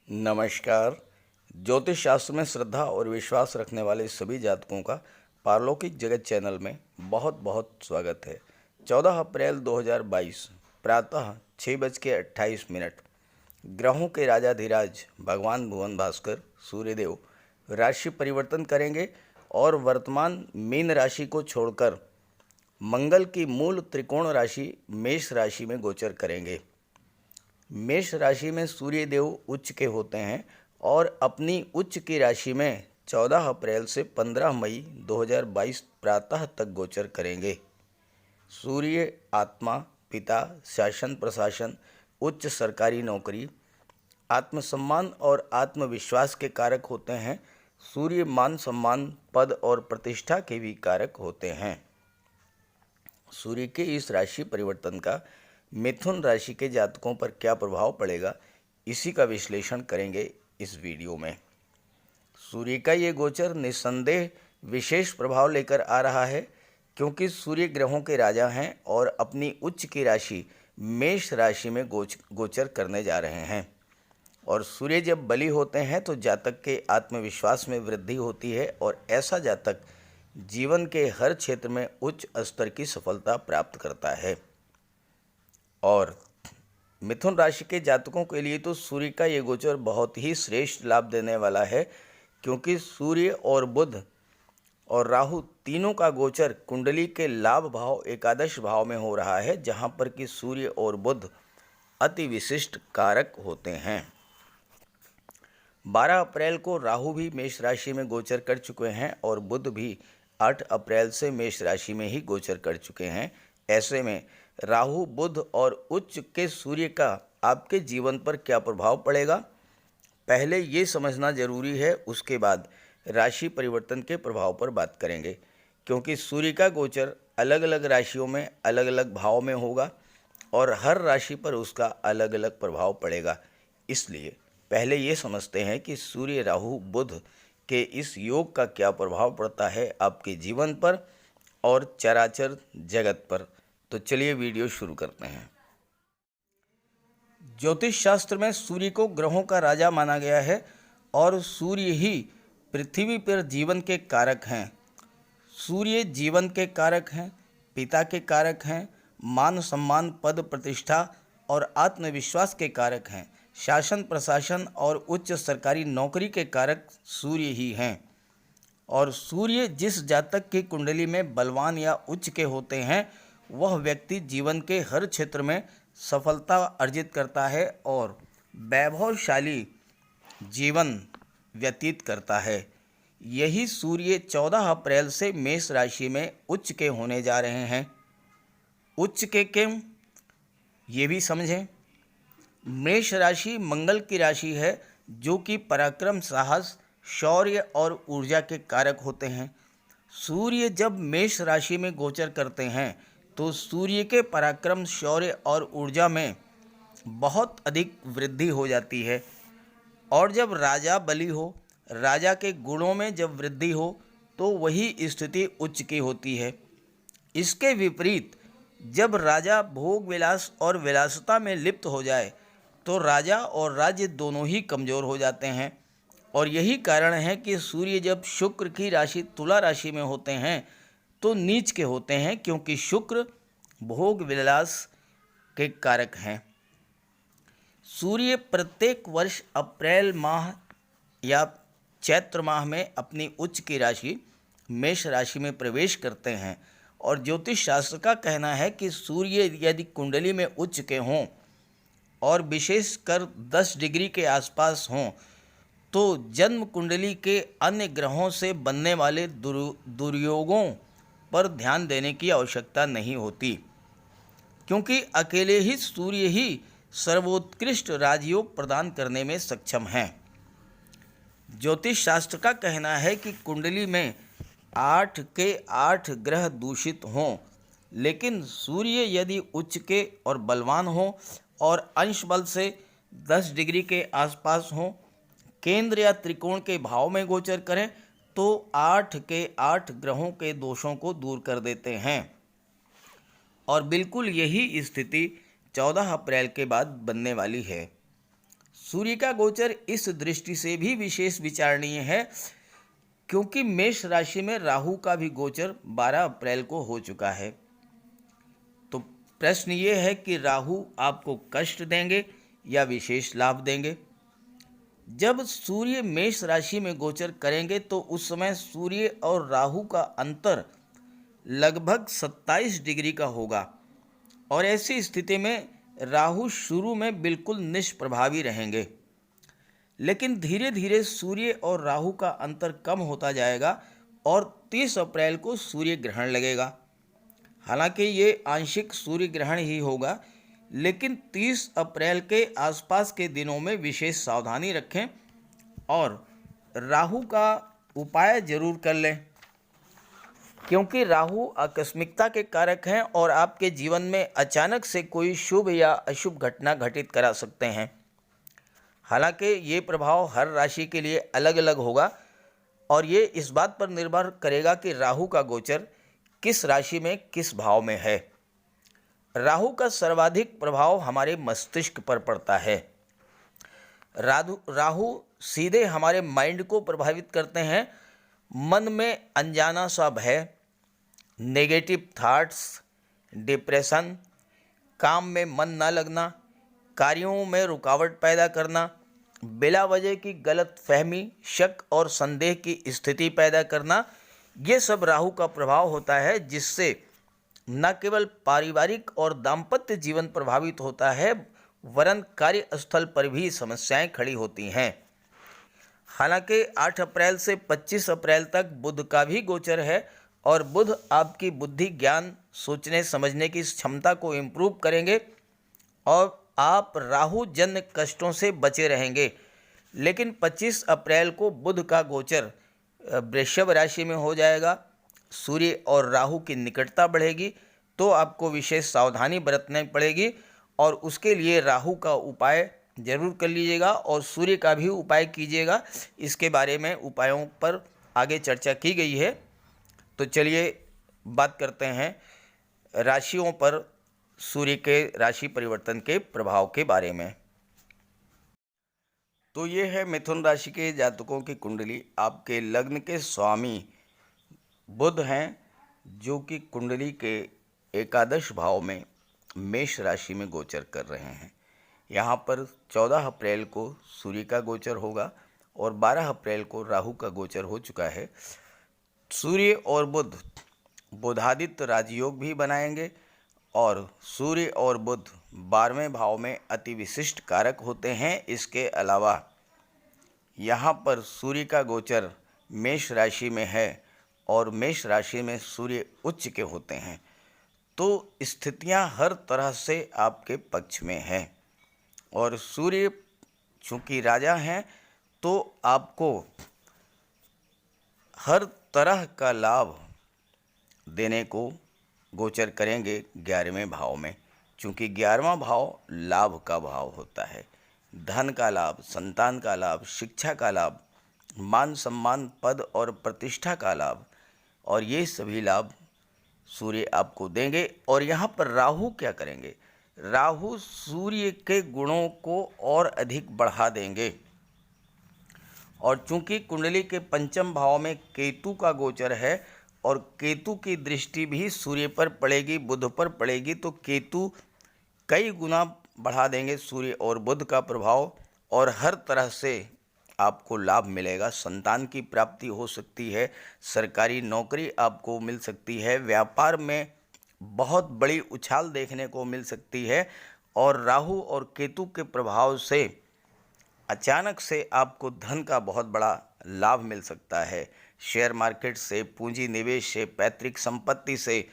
नमस्कार। ज्योतिष शास्त्र में श्रद्धा और विश्वास रखने वाले सभी जातकों का पारलौकिक जगत चैनल में बहुत बहुत स्वागत है। 14 अप्रैल 2022 प्रातः 6:28 ग्रहों के राजाधिराज भगवान भुवन भास्कर सूर्यदेव राशि परिवर्तन करेंगे और वर्तमान मीन राशि को छोड़कर मंगल की मूल त्रिकोण राशि मेष राशि में गोचर करेंगे। मेष राशि में सूर्य देव उच्च के होते हैं और अपनी उच्च की राशि में 14 अप्रैल से 15 मई 2022 प्रातः तक गोचर करेंगे। सूर्य आत्मा, पिता, शासन प्रशासन, उच्च सरकारी नौकरी, आत्मसम्मान और आत्मविश्वास के कारक होते हैं। सूर्य मान सम्मान, पद और प्रतिष्ठा के भी कारक होते हैं। सूर्य के इस राशि परिवर्तन का मिथुन राशि के जातकों पर क्या प्रभाव पड़ेगा, इसी का विश्लेषण करेंगे इस वीडियो में। सूर्य का ये गोचर निस्संदेह विशेष प्रभाव लेकर आ रहा है, क्योंकि सूर्य ग्रहों के राजा हैं और अपनी उच्च की राशि मेष राशि में गोचर करने जा रहे हैं। और सूर्य जब बली होते हैं तो जातक के आत्मविश्वास में वृद्धि होती है और ऐसा जातक जीवन के हर क्षेत्र में उच्च स्तर की सफलता प्राप्त करता है। और मिथुन राशि के जातकों के लिए तो सूर्य का ये गोचर बहुत ही श्रेष्ठ लाभ देने वाला है, क्योंकि सूर्य और बुध और राहु तीनों का गोचर कुंडली के लाभ भाव एकादश भाव में हो रहा है, जहां पर कि सूर्य और बुध अति विशिष्ट कारक होते हैं। 12 अप्रैल को राहु भी मेष राशि में गोचर कर चुके हैं और बुध भी 8 अप्रैल से मेष राशि में ही गोचर कर चुके हैं। ऐसे में राहु, बुध और उच्च के सूर्य का आपके जीवन पर क्या प्रभाव पड़ेगा, पहले ये समझना जरूरी है, उसके बाद राशि परिवर्तन के प्रभाव पर बात करेंगे। क्योंकि सूर्य का गोचर अलग अलग राशियों में अलग अलग भाव में होगा और हर राशि पर उसका अलग अलग प्रभाव पड़ेगा। इसलिए पहले ये समझते हैं कि सूर्य राहु बुध के इस योग का क्या प्रभाव पड़ता है आपके जीवन पर और चराचर जगत पर। तो चलिए वीडियो शुरू करते हैं। ज्योतिष शास्त्र में सूर्य को ग्रहों का राजा माना गया है और सूर्य ही पृथ्वी पर जीवन के कारक हैं। सूर्य जीवन के कारक हैं, पिता के कारक हैं, मान सम्मान, पद प्रतिष्ठा और आत्मविश्वास के कारक हैं। शासन प्रशासन और उच्च सरकारी नौकरी के कारक सूर्य ही हैं। और सूर्य जिस जातक की कुंडली में बलवान या उच्च के होते हैं, वह व्यक्ति जीवन के हर क्षेत्र में सफलता अर्जित करता है और वैभवशाली जीवन व्यतीत करता है। यही सूर्य 14 अप्रैल से मेष राशि में उच्च के होने जा रहे हैं। उच्च के क्यों, ये भी समझें। मेष राशि मंगल की राशि है, जो कि पराक्रम, साहस, शौर्य और ऊर्जा के कारक होते हैं। सूर्य जब मेष राशि में गोचर करते हैं तो सूर्य के पराक्रम, शौर्य और ऊर्जा में बहुत अधिक वृद्धि हो जाती है। और जब राजा बली हो, राजा के गुणों में जब वृद्धि हो, तो वही स्थिति उच्च की होती है। इसके विपरीत जब राजा भोग विलास और विलासिता में लिप्त हो जाए तो राजा और राज्य दोनों ही कमज़ोर हो जाते हैं। और यही कारण है कि सूर्य जब शुक्र की राशि तुला राशि में होते हैं तो नीच के होते हैं, क्योंकि शुक्र भोग विलास के कारक हैं। सूर्य प्रत्येक वर्ष अप्रैल माह या चैत्र माह में अपनी उच्च की राशि मेष राशि में प्रवेश करते हैं। और ज्योतिष शास्त्र का कहना है कि सूर्य यदि कुंडली में उच्च के हों और विशेषकर 10 डिग्री के आसपास हों, तो जन्म कुंडली के अन्य ग्रहों से बनने वाले दुर्योगों पर ध्यान देने की आवश्यकता नहीं होती, क्योंकि अकेले ही सूर्य ही सर्वोत्कृष्ट राजयोग प्रदान करने में सक्षम हैं। ज्योतिष शास्त्र का कहना है कि कुंडली में 8 के 8 ग्रह दूषित हों, लेकिन सूर्य यदि उच्च के और बलवान हों और अंश बल से 10 डिग्री के आसपास हों, केंद्र या त्रिकोण के भाव में गोचर करें, तो 8 के 8 ग्रहों के दोषों को दूर कर देते हैं। और बिल्कुल यही स्थिति 14 अप्रैल के बाद बनने वाली है। सूर्य का गोचर इस दृष्टि से भी विशेष विचारणीय है क्योंकि मेष राशि में राहु का भी गोचर 12 अप्रैल को हो चुका है। तो प्रश्न ये है कि राहु आपको कष्ट देंगे या विशेष लाभ देंगे। जब सूर्य मेष राशि में गोचर करेंगे तो उस समय सूर्य और राहु का अंतर लगभग 27 डिग्री का होगा और ऐसी स्थिति में राहु शुरू में बिल्कुल निष्प्रभावी रहेंगे, लेकिन धीरे धीरे सूर्य और राहु का अंतर कम होता जाएगा और 30 अप्रैल को सूर्य ग्रहण लगेगा। हालांकि ये आंशिक सूर्य ग्रहण ही होगा, लेकिन 30 अप्रैल के आसपास के दिनों में विशेष सावधानी रखें और राहु का उपाय जरूर कर लें, क्योंकि राहु आकस्मिकता के कारक हैं और आपके जीवन में अचानक से कोई शुभ या अशुभ घटना घटित करा सकते हैं। हालांकि ये प्रभाव हर राशि के लिए अलग अलग होगा और ये इस बात पर निर्भर करेगा कि राहु का गोचर किस राशि में किस भाव में है। राहु का सर्वाधिक प्रभाव हमारे मस्तिष्क पर पड़ता है। राहु सीधे हमारे माइंड को प्रभावित करते हैं। मन में अनजाना सा भय, नेगेटिव थॉट्स, डिप्रेशन, काम में मन न लगना, कार्यों में रुकावट पैदा करना, बिला वजह की गलत फहमी, शक और संदेह की स्थिति पैदा करना, ये सब राहु का प्रभाव होता है, जिससे न केवल पारिवारिक और दाम्पत्य जीवन प्रभावित होता है वरन कार्यस्थल पर भी समस्याएं खड़ी होती हैं। हालांकि 8 अप्रैल से 25 अप्रैल तक बुध का भी गोचर है और बुध आपकी बुद्धि, ज्ञान, सोचने समझने की क्षमता को इम्प्रूव करेंगे और आप राहु जन्य कष्टों से बचे रहेंगे। लेकिन 25 अप्रैल को बुध का गोचर वृषभ राशि में हो जाएगा, सूर्य और राहु की निकटता बढ़ेगी, तो आपको विशेष सावधानी बरतनी पड़ेगी और उसके लिए राहु का उपाय जरूर कर लीजिएगा और सूर्य का भी उपाय कीजिएगा। इसके बारे में उपायों पर आगे चर्चा की गई है। तो चलिए बात करते हैं राशियों पर सूर्य के राशि परिवर्तन के प्रभाव के बारे में। तो ये है मिथुन राशि के जातकों की कुंडली। आपके लग्न के स्वामी बुध हैं, जो कि कुंडली के एकादश भाव में मेष राशि में गोचर कर रहे हैं। यहाँ पर 14 अप्रैल को सूर्य का गोचर होगा और 12 अप्रैल को राहु का गोचर हो चुका है। सूर्य और बुध बुधादित्य राजयोग भी बनाएंगे और सूर्य और बुध 12वें भाव में अति विशिष्ट कारक होते हैं। इसके अलावा यहाँ पर सूर्य का गोचर मेष राशि में है और मेष राशि में सूर्य उच्च के होते हैं, तो स्थितियाँ हर तरह से आपके पक्ष में हैं। और सूर्य चूँकि राजा हैं तो आपको हर तरह का लाभ देने को गोचर करेंगे 11वें भाव में, चूँकि 11वां भाव लाभ का भाव होता है। धन का लाभ, संतान का लाभ, शिक्षा का लाभ, मान सम्मान, पद और प्रतिष्ठा का लाभ, और ये सभी लाभ सूर्य आपको देंगे। और यहाँ पर राहु क्या करेंगे? राहु सूर्य के गुणों को और अधिक बढ़ा देंगे और चूंकि कुंडली के पंचम भाव में केतु का गोचर है और केतु की दृष्टि भी सूर्य पर पड़ेगी, बुध पर पड़ेगी, तो केतु कई गुना बढ़ा देंगे सूर्य और बुध का प्रभाव और हर तरह से आपको लाभ मिलेगा। संतान की प्राप्ति हो सकती है, सरकारी नौकरी आपको मिल सकती है, व्यापार में बहुत बड़ी उछाल देखने को मिल सकती है और राहु और केतु के प्रभाव से अचानक से आपको धन का बहुत बड़ा लाभ मिल सकता है। शेयर मार्केट से, पूंजी निवेश से, पैतृक संपत्ति से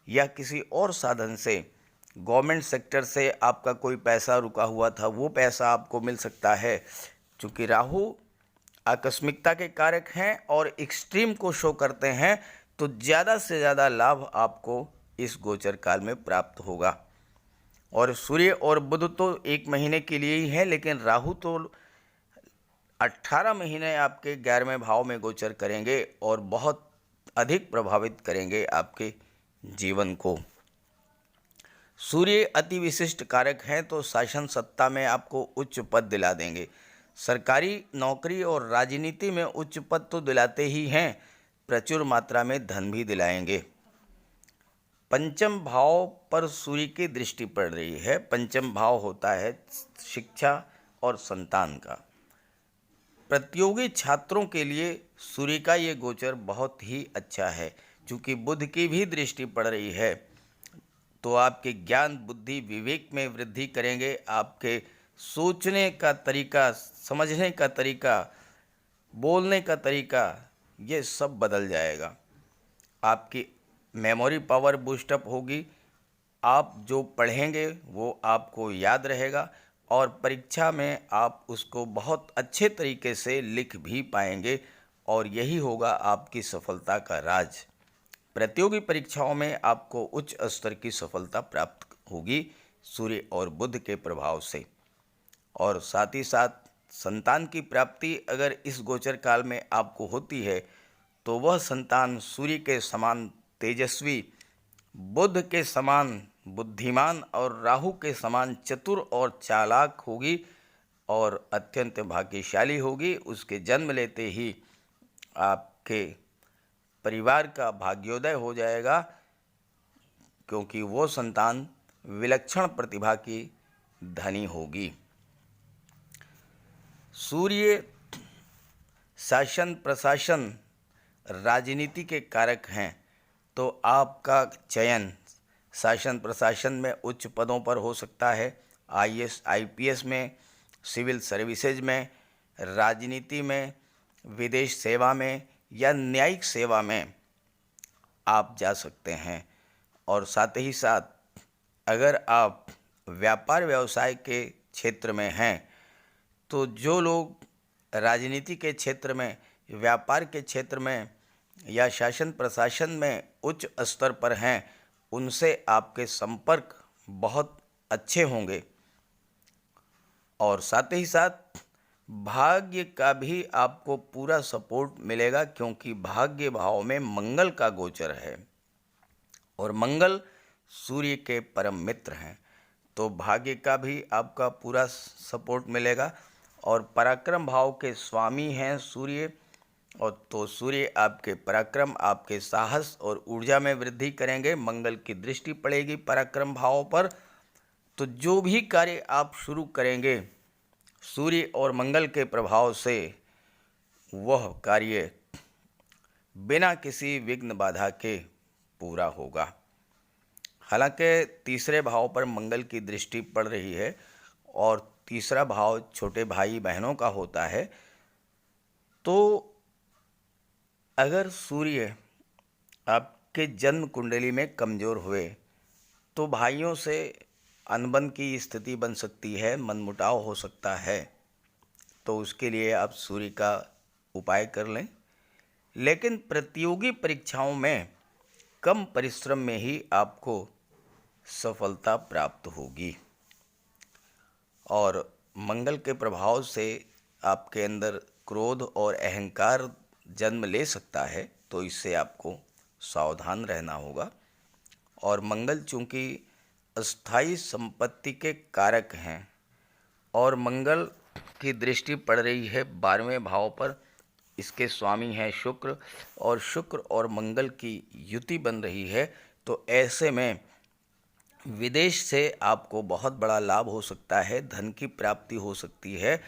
या किसी और साधन से, गवर्नमेंट सेक्टर से आपका कोई पैसा रुका हुआ था वो पैसा आपको मिल सकता है। चूँकि राहु आकस्मिकता के कारक हैं और एक्सट्रीम को शो करते हैं, तो ज़्यादा से ज़्यादा लाभ आपको इस गोचर काल में प्राप्त होगा। और सूर्य और बुध तो 1 महीने के लिए ही है, लेकिन राहु तो 18 महीने आपके 11वें भाव में गोचर करेंगे और बहुत अधिक प्रभावित करेंगे आपके जीवन को। सूर्य अति विशिष्ट कारक हैं, तो शासन सत्ता में आपको उच्च पद दिला देंगे। सरकारी नौकरी और राजनीति में उच्च पद तो दिलाते ही हैं, प्रचुर मात्रा में धन भी दिलाएंगे। पंचम भाव पर सूर्य की दृष्टि पड़ रही है। पंचम भाव होता है शिक्षा और संतान का। प्रतियोगी छात्रों के लिए सूर्य का ये गोचर बहुत ही अच्छा है। चूँकि बुध की भी दृष्टि पड़ रही है, तो आपके ज्ञान, बुद्धि, विवेक में वृद्धि करेंगे। आपके सोचने का तरीका, समझने का तरीका, बोलने का तरीका, ये सब बदल जाएगा। आपकी मेमोरी पावर बूस्टअप होगी। आप जो पढ़ेंगे वो आपको याद रहेगा और परीक्षा में आप उसको बहुत अच्छे तरीके से लिख भी पाएंगे, और यही होगा आपकी सफलता का राज। प्रतियोगी परीक्षाओं में आपको उच्च स्तर की सफलता प्राप्त होगी सूर्य और बुध के प्रभाव से। और साथ ही साथ संतान की प्राप्ति अगर इस गोचर काल में आपको होती है, तो वह संतान सूर्य के समान तेजस्वी, बुध के समान बुद्धिमान और राहु के समान चतुर और चालाक होगी और अत्यंत भाग्यशाली होगी। उसके जन्म लेते ही आपके परिवार का भाग्योदय हो जाएगा, क्योंकि वो संतान विलक्षण प्रतिभा की धनी होगी। सूर्य शासन, प्रशासन, राजनीति के कारक हैं, तो आपका चयन शासन प्रशासन में उच्च पदों पर हो सकता है। आईएएस, आईपीएस में, सिविल सर्विसेज में, राजनीति में, विदेश सेवा में या न्यायिक सेवा में आप जा सकते हैं। और साथ ही साथ अगर आप व्यापार व्यवसाय के क्षेत्र में हैं, तो जो लोग राजनीति के क्षेत्र में, व्यापार के क्षेत्र में या शासन प्रशासन में उच्च स्तर पर हैं, उनसे आपके संपर्क बहुत अच्छे होंगे। और साथ ही साथ भाग्य का भी आपको पूरा सपोर्ट मिलेगा, क्योंकि भाग्य भाव में मंगल का गोचर है और मंगल सूर्य के परम मित्र हैं, तो भाग्य का भी आपका पूरा सपोर्ट मिलेगा। और पराक्रम भाव के स्वामी हैं सूर्य, और तो सूर्य आपके पराक्रम, आपके साहस और ऊर्जा में वृद्धि करेंगे। मंगल की दृष्टि पड़ेगी पराक्रम भाव पर, तो जो भी कार्य आप शुरू करेंगे सूर्य और मंगल के प्रभाव से, वह कार्य बिना किसी विघ्न बाधा के पूरा होगा। हालांकि तीसरे भाव पर मंगल की दृष्टि पड़ रही है और तीसरा भाव छोटे भाई बहनों का होता है, तो अगर सूर्य आपके जन्म कुंडली में कमज़ोर हुए तो भाइयों से अनबन की स्थिति बन सकती है, मनमुटाव हो सकता है। तो उसके लिए आप सूर्य का उपाय कर लें। लेकिन प्रतियोगी परीक्षाओं में कम परिश्रम में ही आपको सफलता प्राप्त होगी। और मंगल के प्रभाव से आपके अंदर क्रोध और अहंकार जन्म ले सकता है, तो इससे आपको सावधान रहना होगा। और मंगल चूँकि अस्थाई संपत्ति के कारक हैं और मंगल की दृष्टि पड़ रही है 12वें भाव पर, इसके स्वामी हैं शुक्र, और शुक्र और मंगल की युति बन रही है, तो ऐसे में विदेश से आपको बहुत बड़ा लाभ हो सकता है, धन की प्राप्ति हो सकती है,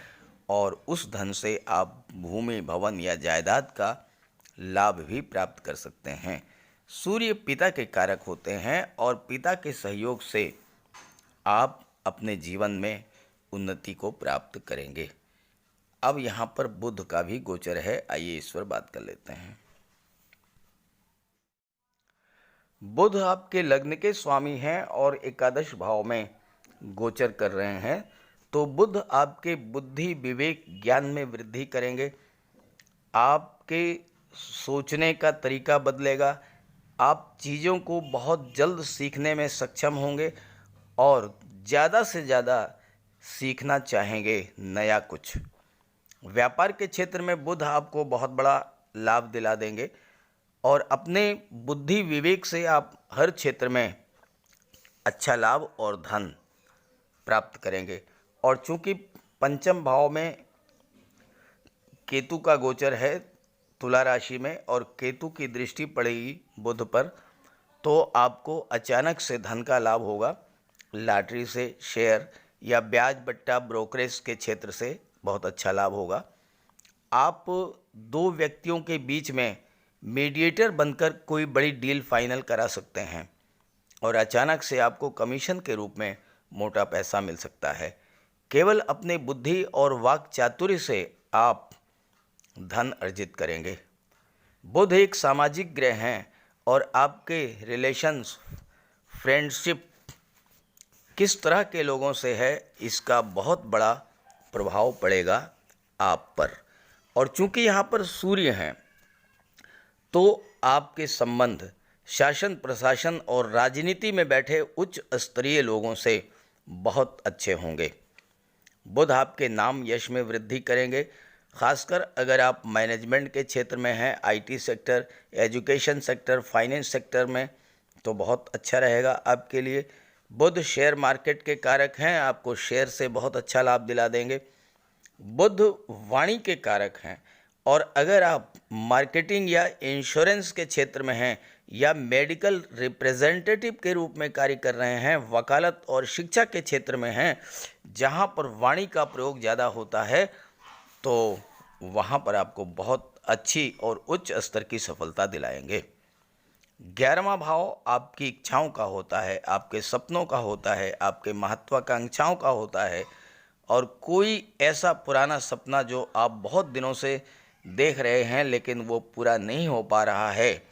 और उस धन से आप भूमि, भवन या जायदाद का लाभ भी प्राप्त कर सकते हैं। सूर्य पिता के कारक होते हैं और पिता के सहयोग से आप अपने जीवन में उन्नति को प्राप्त करेंगे। अब यहाँ पर बुध का भी गोचर है, आइए इस पर बात कर लेते हैं। बुध आपके लग्न के स्वामी हैं और एकादश भाव में गोचर कर रहे हैं, तो बुध आपके बुद्धि, विवेक, ज्ञान में वृद्धि करेंगे। आपके सोचने का तरीका बदलेगा, आप चीज़ों को बहुत जल्द सीखने में सक्षम होंगे और ज़्यादा से ज़्यादा सीखना चाहेंगे नया कुछ। व्यापार के क्षेत्र में बुध आपको बहुत बड़ा लाभ दिला देंगे और अपने बुद्धि विवेक से आप हर क्षेत्र में अच्छा लाभ और धन प्राप्त करेंगे। और चूंकि पंचम भाव में केतु का गोचर है तुला राशि में और केतु की दृष्टि पड़ेगी बुध पर, तो आपको अचानक से धन का लाभ होगा। लॉटरी से, शेयर या ब्याज बट्टा ब्रोकरेज के क्षेत्र से बहुत अच्छा लाभ होगा। आप दो व्यक्तियों के बीच में मीडिएटर बनकर कोई बड़ी डील फाइनल करा सकते हैं और अचानक से आपको कमीशन के रूप में मोटा पैसा मिल सकता है। केवल अपनी बुद्धि और वाक चातुर्य से आप धन अर्जित करेंगे। बुध एक सामाजिक ग्रह हैं और आपके रिलेशंस, फ्रेंडशिप किस तरह के लोगों से है, इसका बहुत बड़ा प्रभाव पड़ेगा आप पर। और चूंकि यहाँ पर सूर्य हैं, तो आपके संबंध शासन प्रशासन और राजनीति में बैठे उच्च स्तरीय लोगों से बहुत अच्छे होंगे। बुध आपके नाम यश में वृद्धि करेंगे, खासकर अगर आप मैनेजमेंट के क्षेत्र में हैं, IT sector, education sector, finance sector में, तो बहुत अच्छा रहेगा आपके लिए। बुध शेयर मार्केट के कारक हैं, आपको शेयर से बहुत अच्छा लाभ दिला देंगे। बुध वाणी के कारक हैं और अगर आप मार्केटिंग या इंश्योरेंस के क्षेत्र में हैं या मेडिकल रिप्रेजेंटेटिव के रूप में कार्य कर रहे हैं, वकालत और शिक्षा के क्षेत्र में हैं, जहां पर वाणी का प्रयोग ज़्यादा होता है, तो वहां पर आपको बहुत अच्छी और उच्च स्तर की सफलता दिलाएंगे। 11वां भाव आपकी इच्छाओं का होता है, आपके सपनों का होता है, आपके महत्वाकांक्षाओं का होता है। और कोई ऐसा पुराना सपना जो आप बहुत दिनों से देख रहे हैं लेकिन वो पूरा नहीं हो पा रहा है,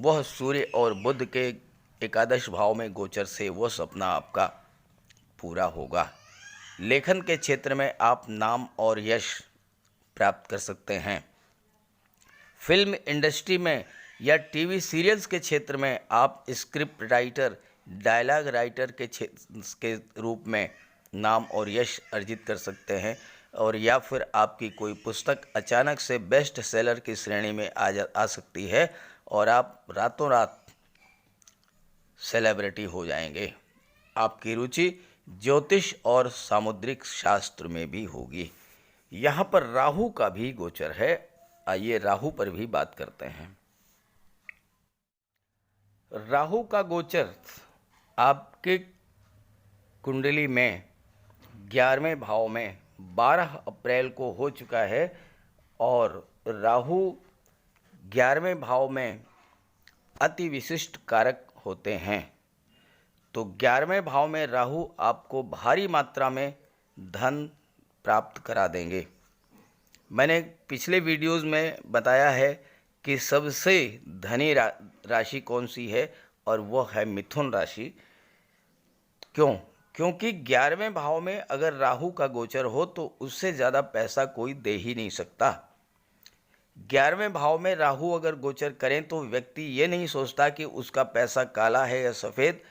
वह सूर्य और बुध के एकादश भाव में गोचर से वो सपना आपका पूरा होगा। लेखन के क्षेत्र में आप नाम और यश प्राप्त कर सकते हैं। फिल्म इंडस्ट्री में या टीवी सीरियल्स के क्षेत्र में आप स्क्रिप्ट राइटर, डायलॉग राइटर के रूप में नाम और यश अर्जित कर सकते हैं। और या फिर आपकी कोई पुस्तक अचानक से बेस्ट सेलर की श्रेणी में आ सकती है और आप रातों रात सेलिब्रिटी हो जाएंगे। आपकी रुचि ज्योतिष और सामुद्रिक शास्त्र में भी होगी। यहाँ पर राहु का भी गोचर है, आइए राहु पर भी बात करते हैं। राहु का गोचर आपके कुंडली में 11वें भाव में 12 अप्रैल को हो चुका है और राहु 11वें भाव में अति विशिष्ट कारक होते हैं। तो 11वें भाव में राहु आपको भारी मात्रा में धन प्राप्त करा देंगे। मैंने पिछले वीडियोस में बताया है कि सबसे धनी राशि कौन सी है, और वह है मिथुन राशि। क्योंकि 11वें भाव में अगर राहु का गोचर हो तो उससे ज़्यादा पैसा कोई दे ही नहीं सकता। 11वें भाव में राहु अगर गोचर करें तो व्यक्ति ये नहीं सोचता कि उसका पैसा काला है या सफ़ेद,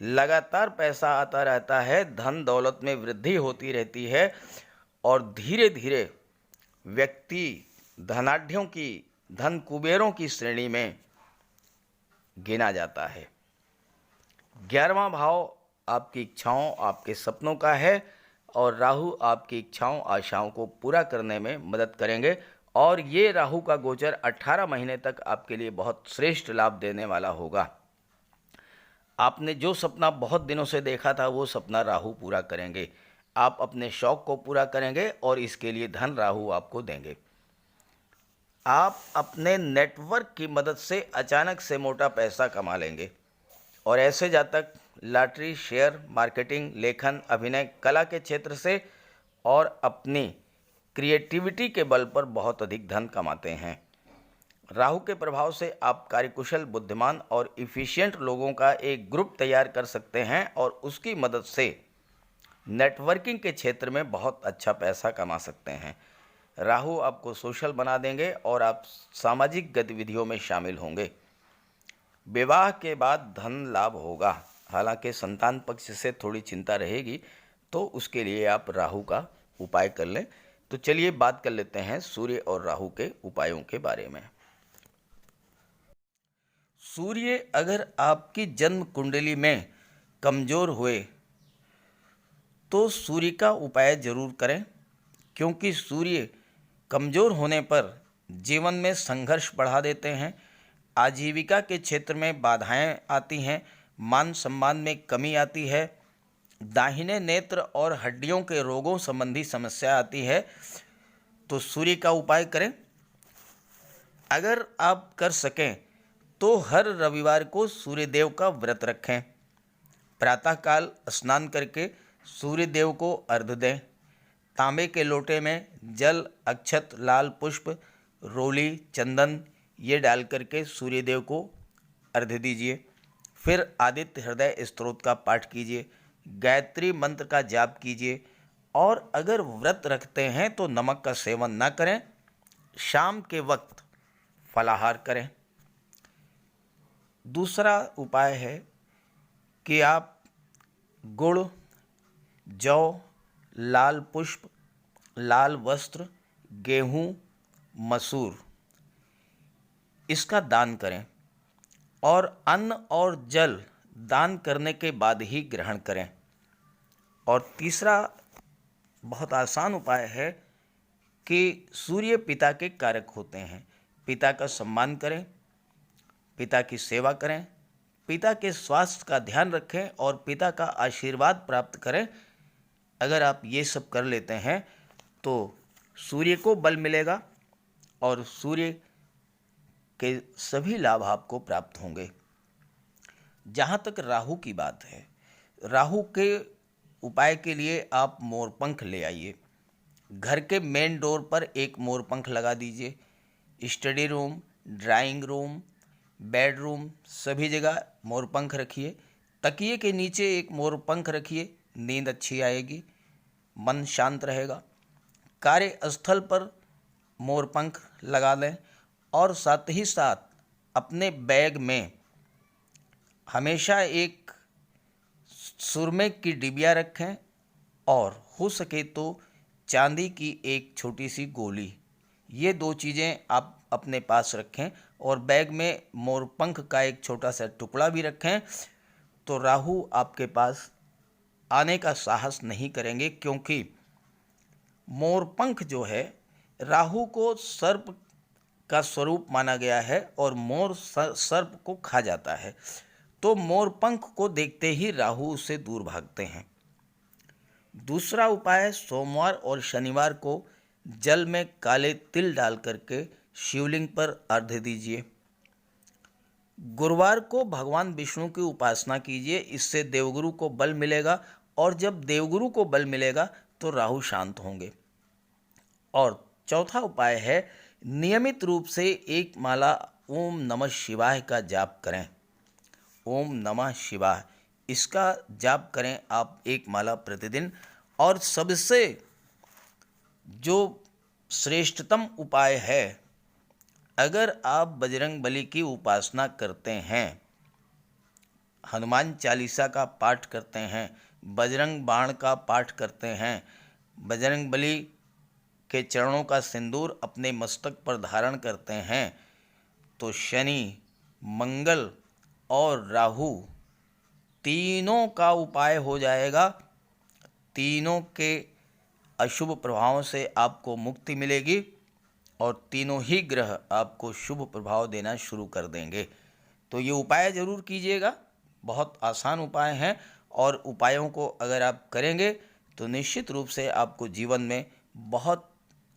लगातार पैसा आता रहता है, धन दौलत में वृद्धि होती रहती है और धीरे धीरे व्यक्ति धनाढ्यों की, धन कुबेरों की श्रेणी में गिना जाता है। 11वां भाव आपकी इच्छाओं, आपके सपनों का है और राहु आपकी इच्छाओं, आशाओं को पूरा करने में मदद करेंगे। और ये राहु का गोचर 18 महीने तक आपके लिए बहुत श्रेष्ठ लाभ देने वाला होगा। आपने जो सपना बहुत दिनों से देखा था वो सपना राहु पूरा करेंगे। आप अपने शौक को पूरा करेंगे और इसके लिए धन राहु आपको देंगे। आप अपने नेटवर्क की मदद से अचानक से मोटा पैसा कमा लेंगे और ऐसे जातक लॉटरी, शेयर मार्केटिंग, लेखन, अभिनय, कला के क्षेत्र से और अपनी क्रिएटिविटी के बल पर बहुत अधिक धन कमाते हैं। राहु के प्रभाव से आप कार्यकुशल, बुद्धिमान और इफ़िशिएंट लोगों का एक ग्रुप तैयार कर सकते हैं और उसकी मदद से नेटवर्किंग के क्षेत्र में बहुत अच्छा पैसा कमा सकते हैं। राहु आपको सोशल बना देंगे और आप सामाजिक गतिविधियों में शामिल होंगे। विवाह के बाद धन लाभ होगा, हालांकि संतान पक्ष से थोड़ी चिंता रहेगी, तो उसके लिए आप राहु का उपाय कर लें। तो चलिए बात कर लेते हैं सूर्य और राहु के उपायों के बारे में। सूर्य अगर आपकी जन्म कुंडली में कमज़ोर हुए तो सूर्य का उपाय जरूर करें, क्योंकि सूर्य कमज़ोर होने पर जीवन में संघर्ष बढ़ा देते हैं, आजीविका के क्षेत्र में बाधाएं आती हैं, मान सम्मान में कमी आती है, दाहिने नेत्र और हड्डियों के रोगों संबंधी समस्या आती है। तो सूर्य का उपाय करें। अगर आप कर सकें तो हर रविवार को सूर्य देव का व्रत रखें। प्रातःकाल स्नान करके सूर्य देव को अर्घ्य दें। तांबे के लोटे में जल, अक्षत, लाल पुष्प, रोली, चंदन ये डाल करके सूर्य देव को अर्घ्य दीजिए। फिर आदित्य हृदय स्तोत्र का पाठ कीजिए, गायत्री मंत्र का जाप कीजिए, और अगर व्रत रखते हैं तो नमक का सेवन ना करें। शाम के वक्त फलाहार करें। दूसरा उपाय है कि आप गुड़, जौ, लाल पुष्प, लाल वस्त्र, गेहूँ, मसूर इसका दान करें, और अन्न और जल दान करने के बाद ही ग्रहण करें। और तीसरा बहुत आसान उपाय है कि सूर्य पिता के कारक होते हैं। पिता का सम्मान करें, पिता की सेवा करें, पिता के स्वास्थ्य का ध्यान रखें और पिता का आशीर्वाद प्राप्त करें। अगर आप ये सब कर लेते हैं तो सूर्य को बल मिलेगा और सूर्य के सभी लाभ आपको प्राप्त होंगे। जहाँ तक राहु की बात है, राहु के उपाय के लिए आप मोरपंख ले आइए। घर के मेन डोर पर एक मोरपंख लगा दीजिए। Study room, drawing room, bedroom सभी जगह मोरपंख रखिए। तकिए के नीचे एक मोरपंख रखिए, नींद अच्छी आएगी, मन शांत रहेगा। कार्यस्थल पर मोरपंख लगा लें, और साथ ही साथ अपने बैग में हमेशा एक सुरमे की डिबिया रखें, और हो सके तो चांदी की एक छोटी सी गोली, ये दो चीज़ें आप अपने पास रखें, और बैग में मोरपंख का एक छोटा सा टुकड़ा भी रखें। तो राहु आपके पास आने का साहस नहीं करेंगे, क्योंकि मोरपंख जो है राहु को सर्प का स्वरूप माना गया है, और मोर सर्प को खा जाता है। तो मोरपंख को देखते ही राहु उससे दूर भागते हैं। दूसरा उपाय, सोमवार और शनिवार को जल में काले तिल डाल करके शिवलिंग पर अर्घ्य दीजिए। गुरुवार को भगवान विष्णु की उपासना कीजिए, इससे देवगुरु को बल मिलेगा, और जब देवगुरु को बल मिलेगा तो राहु शांत होंगे। और चौथा उपाय है, नियमित रूप से एक माला ओम नमः शिवाय का जाप करें। ओम नमः शिवाय इसका जाप करें आप एक माला प्रतिदिन। और सबसे जो श्रेष्ठतम उपाय है, अगर आप बजरंग बली की उपासना करते हैं, हनुमान चालीसा का पाठ करते हैं, बजरंग बाण का पाठ करते हैं, बजरंग बली के चरणों का सिंदूर अपने मस्तक पर धारण करते हैं, तो शनि, मंगल और राहु तीनों का उपाय हो जाएगा। तीनों के अशुभ प्रभावों से आपको मुक्ति मिलेगी, और तीनों ही ग्रह आपको शुभ प्रभाव देना शुरू कर देंगे। तो ये उपाय ज़रूर कीजिएगा, बहुत आसान उपाय हैं, और उपायों को अगर आप करेंगे तो निश्चित रूप से आपको जीवन में बहुत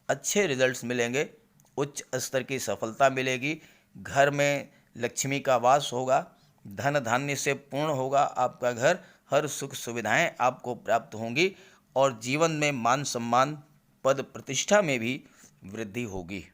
अच्छे रिजल्ट्स मिलेंगे, उच्च स्तर की सफलता मिलेगी, घर में लक्ष्मी का वास होगा, धन धान्य से पूर्ण होगा आपका घर, हर सुख सुविधाएं आपको प्राप्त होंगी, और जीवन में मान सम्मान, पद प्रतिष्ठा में भी वृद्धि होगी।